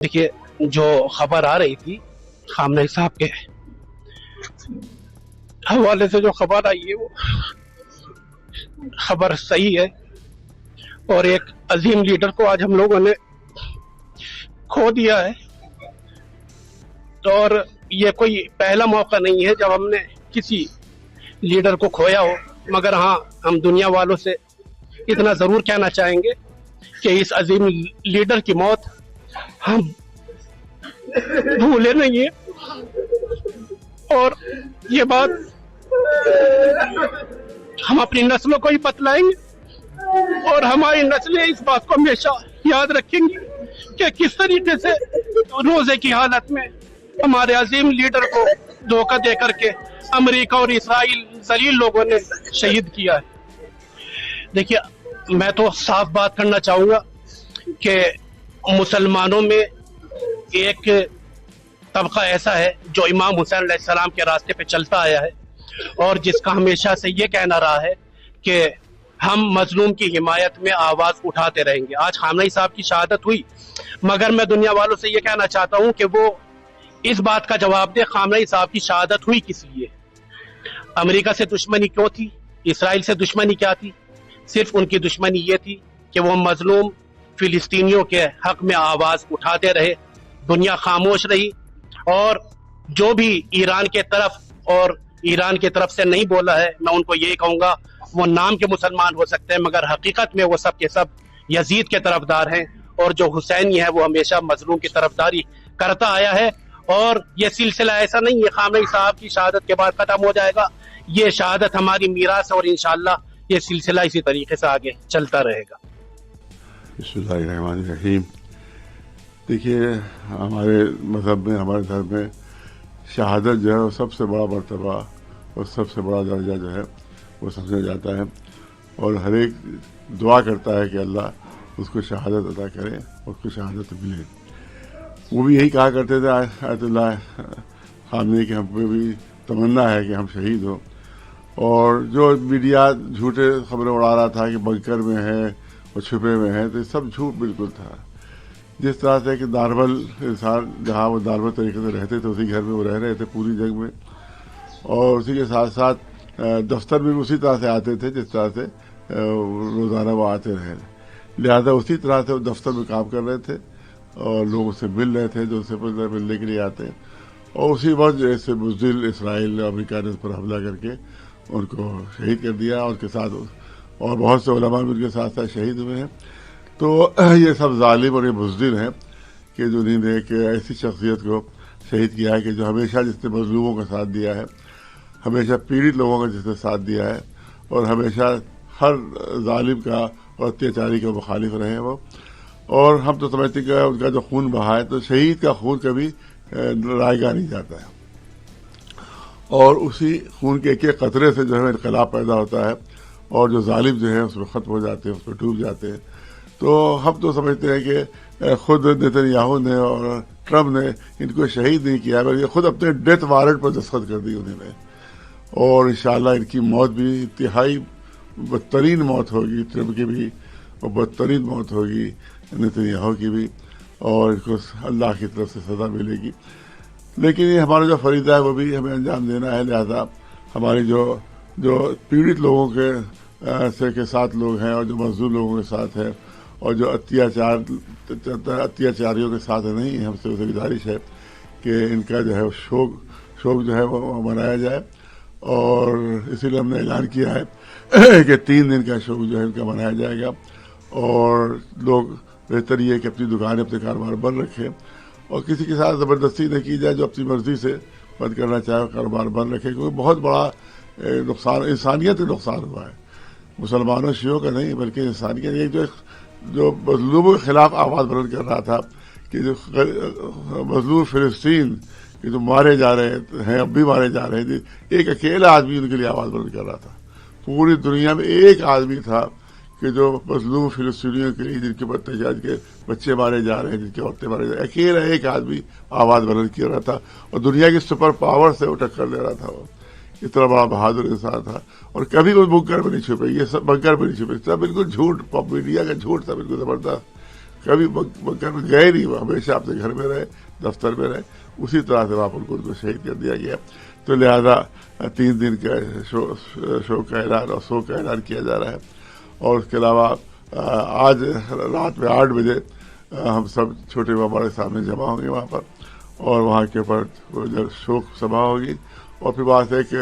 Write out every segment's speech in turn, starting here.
देखिए, जो खबर आ रही थी खामनेई साहब के हवाले से जो खबर आई है वो खबर सही है। और एक अजीम लीडर को आज हम लोगों ने खो दिया है। और ये कोई पहला मौका नहीं है जब हमने किसी लीडर को खोया हो, मगर हाँ, हम दुनिया वालों से इतना जरूर कहना चाहेंगे कि इस अजीम लीडर की मौत हम भूले नहीं है। और ये बात हम अपनी नस्लों को ही बतलाएंगे और हमारी नस्लें इस बात को हमेशा याद रखेंगी कि किस तरीके से रोजे की हालत में हमारे अजीम लीडर को धोखा दे करके अमेरिका और इसराइल जलील लोगों ने शहीद किया है। देखिए, मैं तो साफ बात करना चाहूंगा कि मुसलमानों में एक तबका ऐसा है जो इमाम हुसैन अलैहिस्सलाम के रास्ते पे चलता आया है और जिसका हमेशा से ये कहना रहा है कि हम मजलूम की हिमायत में आवाज उठाते रहेंगे। आज खामनेई साहब की शहादत हुई, मगर मैं दुनिया वालों से ये कहना चाहता हूँ कि वो इस बात का जवाब दे खामनेई साहब की शहादत हुई किस लिए, अमेरिका से दुश्मनी क्यों थी, इसराइल से दुश्मनी क्या थी। सिर्फ उनकी दुश्मनी ये थी कि वो मजलूम फिलिस्तीनियों के हक में आवाज उठाते रहे, दुनिया खामोश रही। और जो भी ईरान के तरफ और ईरान की तरफ से नहीं बोला है, मैं उनको यही कहूंगा, वो नाम के मुसलमान हो सकते हैं मगर हकीकत में वो सब के सब यजीद के तरफदार हैं। और जो हुसैनी है वो हमेशा मजलूम की तरफदारी करता आया है। और ये सिलसिला ऐसा नहीं है खामनेई साहब की शहादत के बाद खत्म हो जाएगा, ये शहादत हमारी मीरास है और इंशाअल्लाह ये सिलसिला इसी तरीके से आगे चलता रहेगा। बिस्मिल्लाहिर्रहमानिर्रहीम। देखिए, हमारे मज़हब में, हमारे धर्म में शहादत जो है वो सबसे बड़ा मर्तबा और सबसे बड़ा दर्जा जो है वो समझा जाता है। और हर एक दुआ करता है कि अल्लाह उसको शहादत अता करे, उसको शहादत मिले। वो भी यही कहा करते थे आयतुल्लाह खामनेई की, हम पे भी तमन्ना है कि हम शहीद हो। और जो मीडिया झूठे खबरें उड़ा रहा था कि बंकर में है और छुपे में है, तो ये सब झूठ बिल्कुल था। जिस तरह से कि नॉर्मल इंसान जहाँ वो नॉर्मल तरीके से रहते थे उसी घर में वो रह रहे थे पूरी जंग में, और उसी के साथ साथ दफ्तर में भी उसी तरह से आते थे जिस तरह से रोज़ाना वो आते रहे। लिहाजा उसी तरह से वो दफ्तर में काम कर रहे थे और लोग उससे मिल रहे थे जो उससे मिलने के लिए आते हैं। और उसी वक्त जैसे बुज़दिल इसराइल अमेरिका ने उस पर हमला करके उनको शहीद कर दिया, और उसके साथ और बहुत से उलमा भी उनके साथ साथ शहीद हुए हैं। तो ये सब जालिम और ये बुज़दिल हैं कि जो जिन्होंने एक ऐसी शख्सियत को शहीद किया है कि जो हमेशा जिसने मजलूमों का साथ दिया है, हमेशा पीड़ित लोगों का जिसने साथ दिया है, और हमेशा हर जालिम का और अत्याचारी का मुखालिफ रहे हैं वो। और हम तो समझते हैं उनका जो खून बहा है, तो शहीद का खून कभी रायगा नहीं जाता है, और उसी खून के एक एक कतरे से जो है इनकलाब पैदा होता है और जो जालिम जो है उसमें ख़त्म हो जाते हैं, उसमें डूब जाते हैं। तो हम तो समझते हैं कि खुद नेतन्याहू ने और ट्रम्प ने इनको शहीद नहीं किया, बल्कि खुद अपने डेथ वारंट पर दस्तखत कर दी उन्होंने। और इंशाअल्लाह इनकी मौत भी इंतहाई बदतरीन मौत होगी, ट्रम्प की भी, और बदतरीन मौत होगी नेतन्याहू की भी, और इसको अल्लाह की तरफ से सज़ा मिलेगी। लेकिन ये हमारा जो फरीदा है वो भी हमें अंजाम देना है। लिहाजा हमारे जो पीड़ित लोगों के साथ लोग हैं और जो मजदूर लोगों के साथ है और जो अत्याचारियों के साथ नहीं, हमसे उसे गुजारिश है कि इनका जो है शोक जो है वो मनाया जाए। और इसीलिए हमने ऐलान किया है कि 3 दिन का शोक जो है इनका मनाया जाएगा। और लोग बेहतर ये कि अपनी दुकानें, अपने कारोबार बंद रखें और किसी के साथ ज़बरदस्ती न की जाए। जो अपनी मर्जी से बंद करना चाहे कारोबार बंद रखें, क्योंकि बहुत बड़ा नुकसान, इंसानियत का नुकसान हुआ है, मुसलमानों शियों का नहीं बल्कि इंसानियत। एक जो मजलूमों के खिलाफ आवाज़ बुलंद कर रहा था कि जो मजलूम फिलिस्तीन के जो मारे जा रहे हैं, अब भी मारे जा रहे हैं, एक अकेला आदमी उनके लिए आवाज़ बुलंद कर रहा था। पूरी दुनिया में एक आदमी था कि जो मजलूम फिलिस्तीनियों के लिए, जिनके के बच्चे मारे जा रहे हैं, जिनकी औरतें मारे जा रही हैं, अकेला एक आदमी आवाज़ बुलंद कर रहा था और दुनिया की सुपर पावर से वो टक्कर ले रहा था। वो इतना बड़ा बहादुर इंसान था और कभी वो बंकर में नहीं छुपे, ये सब बंकर में नहीं छुपे, सब बिल्कुल झूठ, मीडिया का झूठ था बिल्कुल ज़बरदस्त। کبھی گئے نہیں، وہ ہمیشہ اپنے گھر میں رہے، دفتر میں رہے، اسی طرح سے وہاں پر ان کو شہید کر دیا گیا. تو لہذا 3 دن کا شوق کا اعلان اور سوگ کا اعلان کیا جا رہا ہے. اور اس کے علاوہ آج رات میں 8 بجے ہم سب چھوٹے بابا کے سامنے جمع ہوں گے وہاں پر، اور وہاں کے اوپر شوق سبھا ہوگی، اور پھر وہاں سے ایک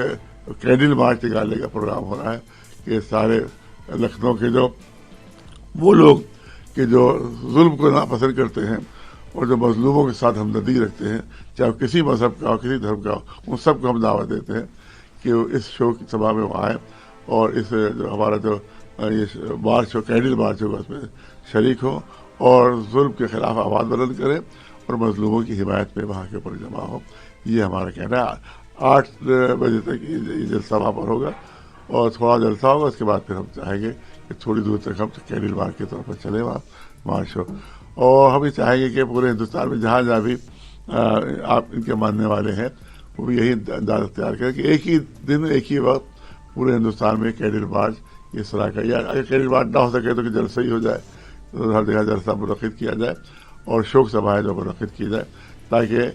کینڈل مارچ نکالنے کا پروگرام ہو رہا ہے کہ سارے لکھنؤ کے جو وہ لوگ کہ جو ظلم کو ناپسند کرتے ہیں اور جو مظلوموں کے ساتھ ہمدردی رکھتے ہیں، چاہے کسی مذہب کا ہو، کسی دھرم کا ہو، ان سب کو ہم دعوت دیتے ہیں کہ وہ اس شوق سبھا میں وہ آئیں اور اس جو ہمارا جو یہ مارچ ہو، کینڈل مارچ ہوگا، اس میں شریک ہو اور ظلم کے خلاف آواز بلند کریں اور مظلوموں کی حمایت میں وہاں کے اوپر جمع ہو. یہ ہمارا کہنا ہے. 8 بجے تک یہ جلسہ وہاں پر ہوگا اور تھوڑا جلسہ ہوگا، اس کے بعد پھر ہم چاہیں گے کہ تھوڑی دور تک ہم کینڈل مارچ کے طور پر چلیں وہاں مارچ ہو. اور ہم یہ چاہیں گے کہ پورے ہندوستان میں جہاں جہاں بھی آپ ان کے ماننے والے ہیں وہ بھی یہی انداز اختیار کریں کہ ایک ہی دن ایک ہی وقت پورے ہندوستان میں کینڈل مارچ اس طرح کا، یا اگر کینڈل مارچ نہ ہو سکے تو کہ جلسہ ہی ہو جائے، تو ہر جگہ جلسہ منعقد کیا جائے اور شوق سبھائیں جو منعقد کی جائے، تاکہ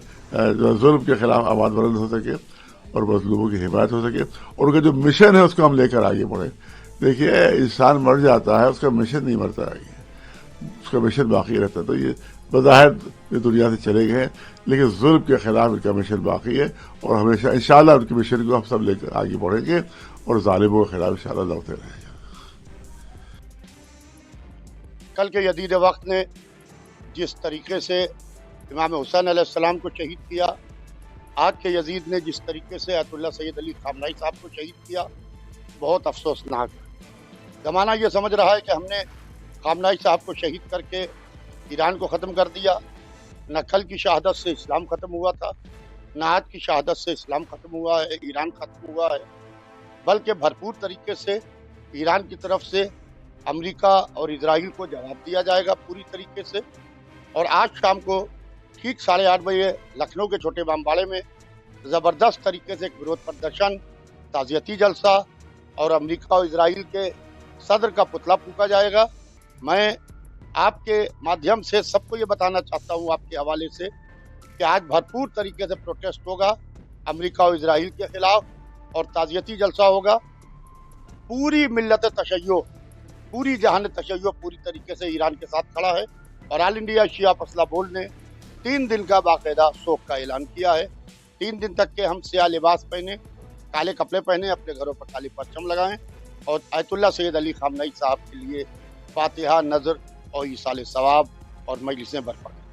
جو ظلم کے خلاف آواز بلند ہو سکے اور مظلوموں کی حمایت ہو سکے، اور ان کا جو مشن ہے اس کو ہم لے کر آگے بڑھیں. دیکھیے انسان مر جاتا ہے، اس کا مشن نہیں مرتا ہے، اس کا مشن باقی رہتا ہے. تو یہ بظاہر یہ دنیا سے چلے گئے ہیں، لیکن ظلم کے خلاف ان کا مشن باقی ہے، اور ہمیشہ انشاءاللہ ان کے مشن کو ہم سب لے کر آگے بڑھیں گے اور ظالموں کے خلاف انشاءاللہ لڑتے رہیں گے. کل کے یدید وقت نے جس طریقے سے امام حسین علیہ السلام کو شہید کیا، آج کے یزید نے جس طریقے سے آیت اللہ سید علی خامنہئی صاحب کو شہید کیا، بہت افسوسناک ہے. زمانہ یہ سمجھ رہا ہے کہ ہم نے خامنہئی صاحب کو شہید کر کے ایران کو ختم کر دیا. نہ کل کی شہادت سے اسلام ختم ہوا تھا، نہ آج کی شہادت سے اسلام ختم ہوا ہے، ایران ختم ہوا ہے، بلکہ بھرپور طریقے سے ایران کی طرف سے امریکہ اور اسرائیل کو جواب دیا جائے گا پوری طریقے سے. اور آج شام کو ٹھیک 8:30 بجے لکھنؤ کے چھوٹے بامباڑے میں زبردست طریقے سے ایک وروھ پردرشن، تعزیتی جلسہ اور امریکہ اور اسرائیل کے صدر کا پتلا پھونکا جائے گا. میں آپ کے مادھیم سے سب کو یہ بتانا چاہتا ہوں، آپ کے حوالے سے، کہ آج بھرپور طریقے سے پروٹیسٹ ہوگا امریکہ اور اسرائیل کے خلاف، اور تعزیتی جلسہ ہوگا. پوری ملت تشیع، پوری جہان تشیع پوری طریقے سے ایران کے ساتھ کھڑا ہے، اور آل انڈیا شیعہ فضلہ بورڈ نے 3 دن کا باقاعدہ سوگ کا اعلان کیا ہے. 3 دن تک کے ہم سیاہ لباس پہنے، کالے کپڑے پہنے، اپنے گھروں پر کالی پرچم لگائیں اور آیت اللہ سید علی خامنہئی صاحب کے لیے فاتحہ، نذر اور ایصال ثواب اور مجلسیں برپا کریں.